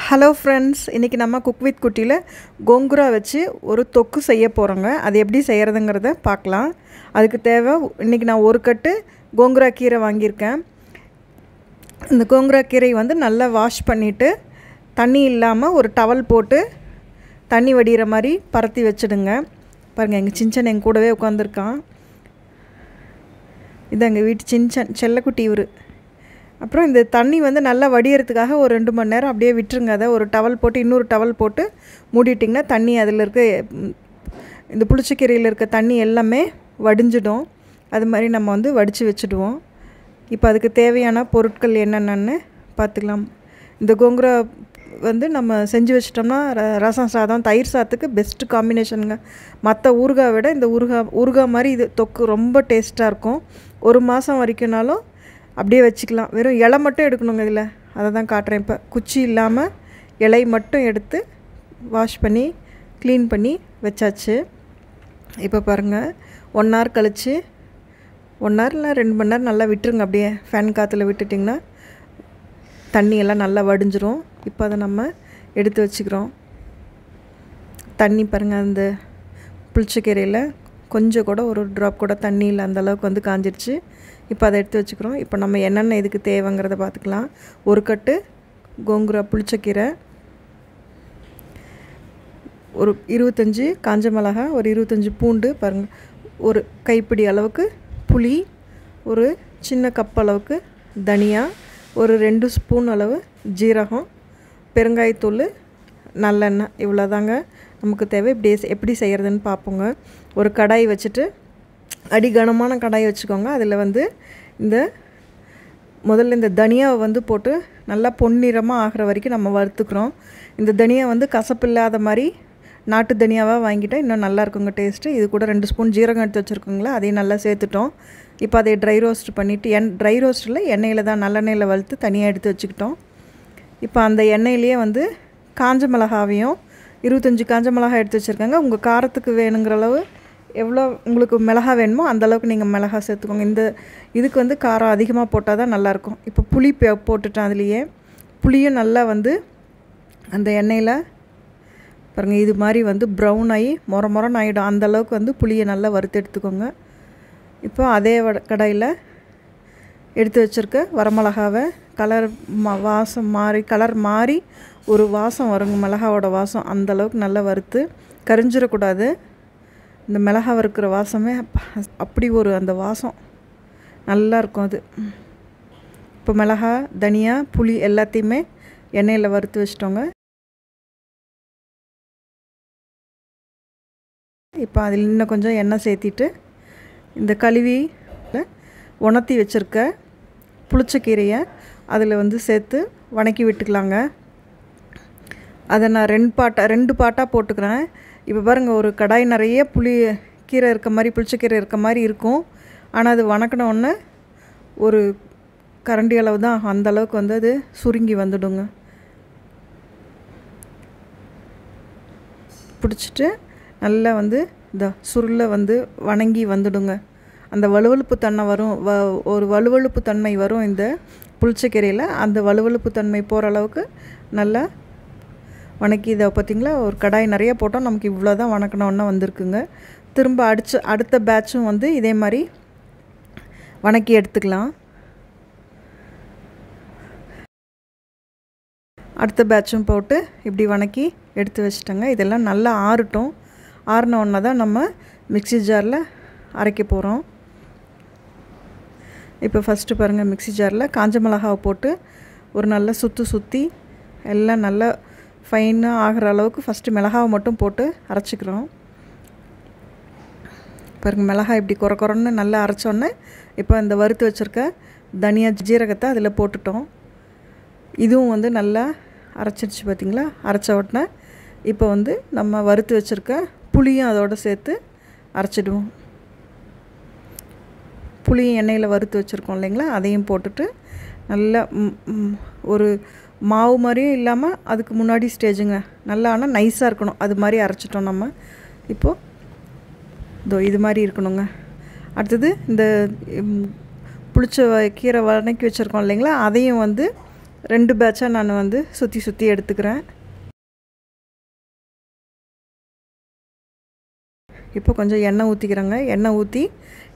Hello friends, இன்றைக்கி நம்ம cook with குட்டியில் gongura வச்சு ஒரு தொக்கு செய்ய போகிறோங்க. அது எப்படி செய்கிறதுங்கிறத பார்க்கலாம். அதுக்கு தேவை, இன்றைக்கி நான் ஒரு கட்டு கோங்குரா கீரை வாங்கியிருக்கேன். இந்த கோங்குரா கீரை வந்து நல்லா வாஷ் பண்ணிவிட்டு தண்ணி இல்லாமல் ஒரு டவல் போட்டு தண்ணி வடிகிற மாதிரி பரத்தி வச்சுடுங்க. பாருங்கள், எங்கள் சின்சன் எங்கள் கூடவே உட்காந்துருக்கான். இது எங்கள் வீட்டு சின்சன் செல்லக்குட்டி இவர். அப்புறம் இந்த தண்ணி வந்து நல்லா வடிகிறதுக்காக ஒரு 2 மணி நேரம் அப்படியே விட்டுருங்க. அதை ஒரு டவல் போட்டு இன்னொரு டவல் போட்டு மூடிட்டிங்கன்னா தண்ணி அதில் இருக்க இந்த புளிச்சக்கீரையில் இருக்க தண்ணி எல்லாமே வடிஞ்சிடும். அது மாதிரி நம்ம வந்து வடித்து வச்சுடுவோம். இப்போ அதுக்கு தேவையான பொருட்கள் என்னென்னு பார்த்துக்கலாம். இந்த கோங்குரா வந்து நம்ம செஞ்சு வச்சிட்டோம்னா ரசம் சாதம், தயிர் சாதத்துக்கு பெஸ்ட்டு காம்பினேஷனுங்க. மற்ற ஊறுகாய் விட இந்த ஊறுகாய் மாதிரி இது தொக்கு ரொம்ப டேஸ்ட்டாக இருக்கும். 1 மாதம் வரைக்கும்னாலும் அப்படியே வச்சுக்கலாம். வெறும் இலை மட்டும் எடுக்கணுங்க. இதில் அதை தான் காட்டுறேன். இப்போ குச்சி இல்லாமல் இலை மட்டும் எடுத்து வாஷ் பண்ணி க்ளீன் பண்ணி வச்சாச்சு. இப்போ பாருங்கள், 1 hour கழித்து 1 hour இல்லை 2 மணி நேரம் நல்லா விட்டுருங்க. அப்படியே ஃபேன் காற்றுல விட்டுட்டிங்கன்னா தண்ணியெல்லாம் நல்லா வடிஞ்சிரும். இப்போ அதை நம்ம எடுத்து வச்சுக்கிறோம். தண்ணி பாருங்கள், அந்த புளிச்சக்கீரையில் கொஞ்சம் கூட ஒரு ட்ராப் கூட தண்ணி இல்லை, அந்தளவுக்கு வந்து காஞ்சிடுச்சு. இப்போ அதை எடுத்து வச்சுக்கிறோம். இப்போ நம்ம என்னென்ன இதுக்கு தேவைங்கிறத பார்த்துக்கலாம். ஒரு கட்டு கோங்குரா புளிச்சக்கீரை, ஒரு 25 காஞ்ச மிளகா, ஒரு 25 பூண்டு, பாருங்கள், ஒரு கைப்பிடி அளவுக்கு புளி, ஒரு சின்ன கப் அளவுக்கு தனியா, ஒரு 2 ஸ்பூன் அளவு ஜீரகம், பெருங்காயத்தூள், நல்லெண்ணெய். இவ்வளோதாங்க நமக்கு தேவை. இப்படி எப்படி செய்கிறதுன்னு பார்ப்போங்க. ஒரு கடாய் வச்சுட்டு, அடிகனமான கடாய் வச்சுக்கோங்க. அதில் வந்து முதல்ல இந்த தனியாவை வந்து போட்டு நல்லா பொன்னிறமாக ஆகிற வரைக்கும் நம்ம வறுத்துக்கிறோம். இந்த தனியா வந்து கசப்பு இல்லாத மாதிரி நாட்டு தனியாவாக வாங்கிட்டால் இன்னும் நல்லா இருக்குங்க டேஸ்ட்டு. இது கூட 2 ஸ்பூன் ஜீரகம் எடுத்து வச்சுருக்கோங்களா, அதையும் நல்லா சேர்த்துட்டோம். இப்போ அதை ட்ரை ரோஸ்ட் பண்ணிவிட்டு, ட்ரை ரோஸ்ட்டில் எண்ணெயில் தான், நல்லெண்ணெயில் வறுத்து தனியாக எடுத்து வச்சுக்கிட்டோம். இப்போ அந்த எண்ணெயிலேயே வந்து காஞ்ச மிளகாவையும் 25 காஞ்ச மிளகாய் எடுத்து வச்சுருக்காங்க. உங்கள் காரத்துக்கு வேணுங்கிற அளவு எவ்வளோ உங்களுக்கு மிளகா வேணுமோ அந்தளவுக்கு நீங்கள் மிளகா சேர்த்துக்கோங்க. இதுக்கு வந்து காரம் அதிகமாக போட்டால் தான் நல்லாயிருக்கும். இப்போ புளி போட்டுட்டேன். அதுலேயே புளியும் நல்லா வந்து அந்த எண்ணெயில் பாருங்கள், இது மாதிரி வந்து ப்ரௌன் ஆகி மொரன்னு ஆகிடும். அந்தளவுக்கு வந்து புளியை நல்லா வறுத்து எடுத்துக்கோங்க. இப்போ அதே கடாயில் எடுத்து வச்சுருக்க வரமிளகாவை கலர் மாறி ஒரு வாசம் வருங்க, மிளகாவோட வாசம். அந்தளவுக்கு நல்லா வறுத்து கரிஞ்சிடக்கூடாது. இந்த மிளகா வறுக்கிற வாசமே அப்படி ஒரு அந்த வாசம் நல்லாயிருக்கும் அது. இப்போ மிளகா, தனியா, புளி எல்லாத்தையுமே எண்ணெயில் வறுத்து வச்சிட்டோங்க. இப்போ அதில் இன்னும் கொஞ்சம் எண்ணெய் சேர்த்திட்டு இந்த கழுவி உணர்த்தி வச்சுருக்க புளிச்சக்கீரையை அதில் வந்து சேர்த்து வணக்கி விட்டுக்கலாங்க. அதை நான் 2 பாட்டாக போட்டுக்கிறேன். இப்போ பாருங்கள், ஒரு கடாய் நிறைய கீரை இருக்க மாதிரி, புளிச்சக்கீரை இருக்க மாதிரி இருக்கும். ஆனால் அது வணக்கினோடனே ஒரு கரண்டி அளவு தான், அந்தளவுக்கு வந்து அது சுருங்கி வந்துடுங்க. பிடிச்சிட்டு நல்லா வந்து இந்த சுருளை வந்து வணங்கி வந்துடுங்க. அந்த வலுவழுப்பு தன்மை வரும், ஒரு வலுவழுப்பு தன்மை வரும் இந்த புளிச்சக்கீரையில். அந்த வலுவழுப்பு தன்மை போகிற அளவுக்கு நல்லா வணக்கி, இதை பார்த்திங்களா, ஒரு கடாய் நிறைய போட்டோம். நமக்கு இவ்வளோ தான் வணக்கினோன்னா வந்திருக்குங்க. திரும்ப அடுத்த பேட்சும் வந்து இதே மாதிரி வணக்கி எடுத்துக்கலாம். அடுத்த பேட்சும் போட்டு இப்படி வணக்கி எடுத்து வச்சிட்டோங்க. இதெல்லாம் நல்லா ஆறட்டும். ஆறினோன்னா தான் நம்ம மிக்ஸி ஜாரில் அரைக்க போகிறோம். இப்போ ஃபஸ்ட்டு பாருங்கள், மிக்ஸி ஜாரில் காஞ்ச மிளகாவை போட்டு ஒரு நல்ல சுற்றி எல்லாம் நல்லா ஃபைனாக ஆகிற அளவுக்கு ஃபஸ்ட்டு மிளகாவை மட்டும் போட்டு அரைச்சிக்கிறோம். பாருங்கள், மிளகாய் இப்படி குறன்னு நல்லா அரைச்சோன்னே இப்போ இந்த வறுத்து வச்சுருக்க தனியா, ஜீரகத்தை அதில் போட்டுட்டோம். இதுவும் வந்து நல்லா அரைச்சிடுச்சு பார்த்திங்களா. அரைச்ச உடனே இப்போ வந்து நம்ம வறுத்து வச்சுருக்க புளியும் அதோடு சேர்த்து அரைச்சிடுவோம். புளியும் எண்ணெயில் வறுத்து வச்சுருக்கோம் இல்லைங்களா, அதையும் போட்டுட்டு நல்லா ஒரு மாவு மாதிரியும் இல்லாமல் அதுக்கு முன்னாடி ஸ்டேஜுங்க, நல்லா ஆனால் நைஸாக இருக்கணும். அது மாதிரி அரைச்சிட்டோம் நம்ம. இப்போது இது மாதிரி இருக்கணுங்க. அடுத்தது இந்த புளிச்ச கீரை வதக்கி வச்சுருக்கோம் இல்லைங்களா, அதையும் வந்து 2 பேட்சாக நான் வந்து சுற்றி சுற்றி எடுத்துக்கிறேன். இப்போ கொஞ்சம் எண்ணெய் ஊற்றிக்கிறேங்க. எண்ணெய் ஊற்றி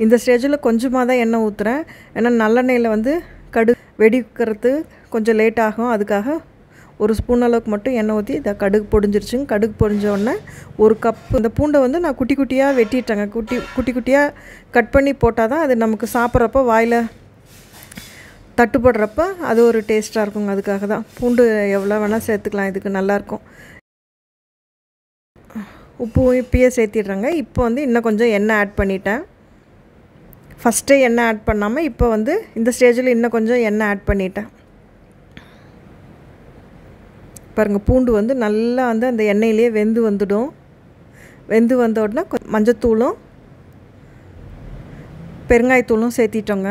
இந்த ஸ்டேஜில் கொஞ்சமாக தான் எண்ணெய் ஊற்றுறேன். ஏன்னா நல்லெண்ணெயில் வந்து கடுகு வெடிக்கிறது கொஞ்சம் லேட் ஆகும். அதுக்காக 1 ஸ்பூன் அளவுக்கு மட்டும் எண்ணெய் ஊற்றி இதை கடுகு பொடிஞ்சிருச்சுங்க. கடுகு பொடிஞ்ச உடனே 1 கப்பு இந்த பூண்டை வந்து நான் குட்டி குட்டியாக வெட்டிட்டேங்க. குட்டி குட்டியாக கட் பண்ணி போட்டால் தான் அது நமக்கு சாப்பிட்றப்போ வாயில் தட்டுப்படுறப்ப அது ஒரு டேஸ்ட்டாக இருக்குங்க. அதுக்காக தான் பூண்டு எவ்வளோ வேணால் சேர்த்துக்கலாம், இதுக்கு நல்லாயிருக்கும். உப்பு இப்பயே சேர்த்திடுறேங்க. இப்போ வந்து இன்னும் கொஞ்சம் எண்ணெய் ஆட் பண்ணிட்டேன். ஃபஸ்ட்டே எண்ணெய் ஆட் பண்ணாமல் இப்போ வந்து இந்த ஸ்டேஜில் இன்னும் கொஞ்சம் எண்ணெய் ஆட் பண்ணிட்டேன். பாருங்கள், பூண்டு வந்து நல்லா வந்து அந்த எண்ணெயிலே வெந்து வந்துடும். வெந்து வந்த உடனே மஞ்சத்தூளும் பெருங்காயத்தூளும் சேர்த்திட்டோங்க.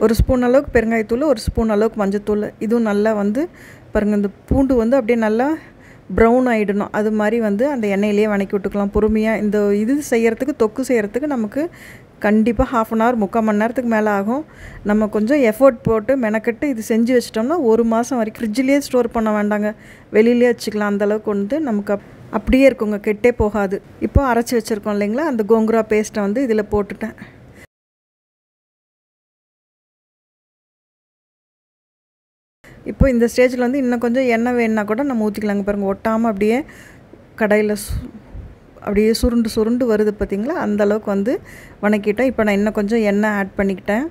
1 ஸ்பூன் அளவுக்கு பெருங்காயத்தூள், 1 ஸ்பூன் அளவுக்கு மஞ்சத்தூள். இதுவும் நல்லா வந்து பாருங்கள், இந்த பூண்டு வந்து அப்படியே நல்லா ப்ரௌன் ஆகிடணும். அது மாதிரி வந்து அந்த எண்ணெயிலேயே வணக்கி விட்டுக்கலாம் பொறுமையாக. இந்த இது செய்கிறதுக்கு, தொக்கு செய்கிறதுக்கு நமக்கு கண்டிப்பாக 1/2 hour 3/4 மணி நேரத்துக்கு மேலே ஆகும். நம்ம கொஞ்சம் எஃபோர்ட் போட்டு மெனக்கெட்டு இது செஞ்சு வச்சிட்டோம்னா 1 மாதம் வரைக்கும் ஃப்ரிட்ஜிலேயே ஸ்டோர் பண்ண வேண்டாங்க, வெளியிலே வச்சுக்கலாம். அந்தளவுக்கு வந்து நமக்கு அப்படியே இருக்குங்க, கெட்டே போகாது. இப்போ அரைச்சி வச்சுருக்கோம் இல்லைங்களா, அந்த கோங்குரா பேஸ்ட்டை வந்து இதில் போட்டுட்டேன். இப்போ இந்த ஸ்டேஜில் வந்து இன்னும் கொஞ்சம் எண்ணெய் வேணுன்னா கூட நம்ம ஊற்றிக்கலாங்க. பாருங்கள், ஒட்டாமல் அப்படியே கடாயில் அப்படியே சுருண்டு வருது பார்த்திங்களா, அந்தளவுக்கு வந்து வணக்கிட்டேன். இப்போ நான் இன்னும் கொஞ்சம் எண்ணெய் ஆட் பண்ணிக்கிட்டேன்.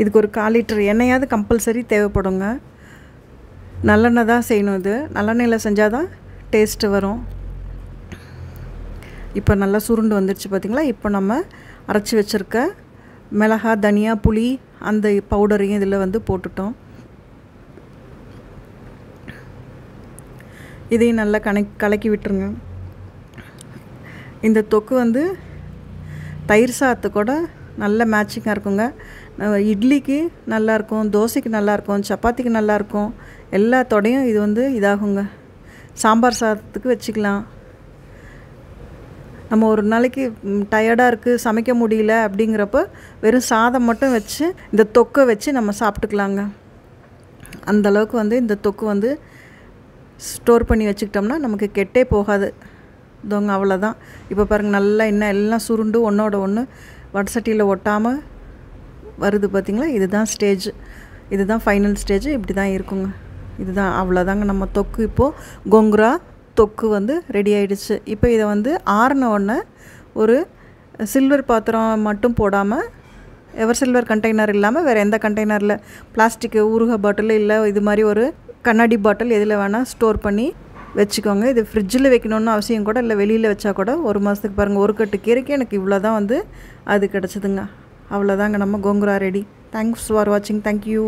இதுக்கு ஒரு 1/4 லிட்டர் எண்ணெயாவது கம்பல்சரி தேவைப்படுங்க. நல்லெண்ணெய் தான் செய்யணும். இது நல்லெண்ணெயில் செஞ்சால் தான் டேஸ்ட்டு வரும். இப்போ நல்லா சுருண்டு வந்துடுச்சு பார்த்திங்களா. இப்போ நம்ம அரைச்சி வச்சுருக்க மிளகா, தனியா, புளி அந்த பவுடரையும் இதில் வந்து போட்டுட்டோம். இதையும் நல்லா கலக்கி விட்டுருங்க. இந்த தொக்கு வந்து தயிர் சாதத்து கூட நல்ல மேட்சிங்காக இருக்குங்க. இட்லிக்கு நல்லாயிருக்கும், தோசைக்கு நல்லாயிருக்கும், சப்பாத்திக்கு நல்லாயிருக்கும், எல்லாத்தோடையும் இது வந்து இதாகுங்க. சாம்பார் சாதத்துக்கு வச்சுக்கலாம். நம்ம ஒரு நாளைக்கு டயர்டாக இருக்குது, சமைக்க முடியல அப்படிங்கிறப்ப வெறும் சாதம் மட்டும் வச்சு இந்த தொக்கை வச்சு நம்ம சாப்பிட்டுக்கலாங்க. அந்தளவுக்கு வந்து இந்த தொக்கு வந்து ஸ்டோர் பண்ணி வச்சுக்கிட்டோம்னா நமக்கு கெட்டே போகாது. இதோங்க அவ்வளோதான். இப்போ பாருங்கள், நல்லா இன்னும் எல்லாம் சுருண்டு ஒன்றோட ஒன்று வடசட்டியில் ஒட்டாமல் வருது பார்த்திங்களா. இதுதான் ஸ்டேஜ், இதுதான் ஃபைனல் ஸ்டேஜ். இப்படி தான் இருக்குங்க. இதுதான், அவ்வளோதாங்க நம்ம தொக்கு. இப்போது கோங்குரா தொக்கு வந்து ரெடி ஆகிடுச்சு. இப்போ இதை வந்து ஆறின உடனே ஒரு சில்வர் பாத்திரம் மட்டும் போடாமல், எவர் சில்வர் கண்டெய்னர் இல்லாமல் வேறு எந்த கண்டெய்னரில், பிளாஸ்டிக்கு ஊறுகாய் பாட்டில் இல்லை இது மாதிரி ஒரு கண்ணாடி பாட்டில் எதில் வேணால் ஸ்டோர் பண்ணி வச்சுக்கோங்க. இது ஃப்ரிட்ஜில் வைக்கணுன்னு அவசியம் கூட இல்லை, வெளியில் வச்சா கூட 1 மாதத்துக்கு பாருங்கள். ஒரு கட்டு கீரைக்கு எனக்கு இவ்வளோ தான் வந்து அது கிடச்சிதுங்க. அவ்வளோதாங்க, நம்ம கோங்குரா ரெடி. தேங்க்ஸ் ஃபார் வாட்சிங். தேங்க்யூ.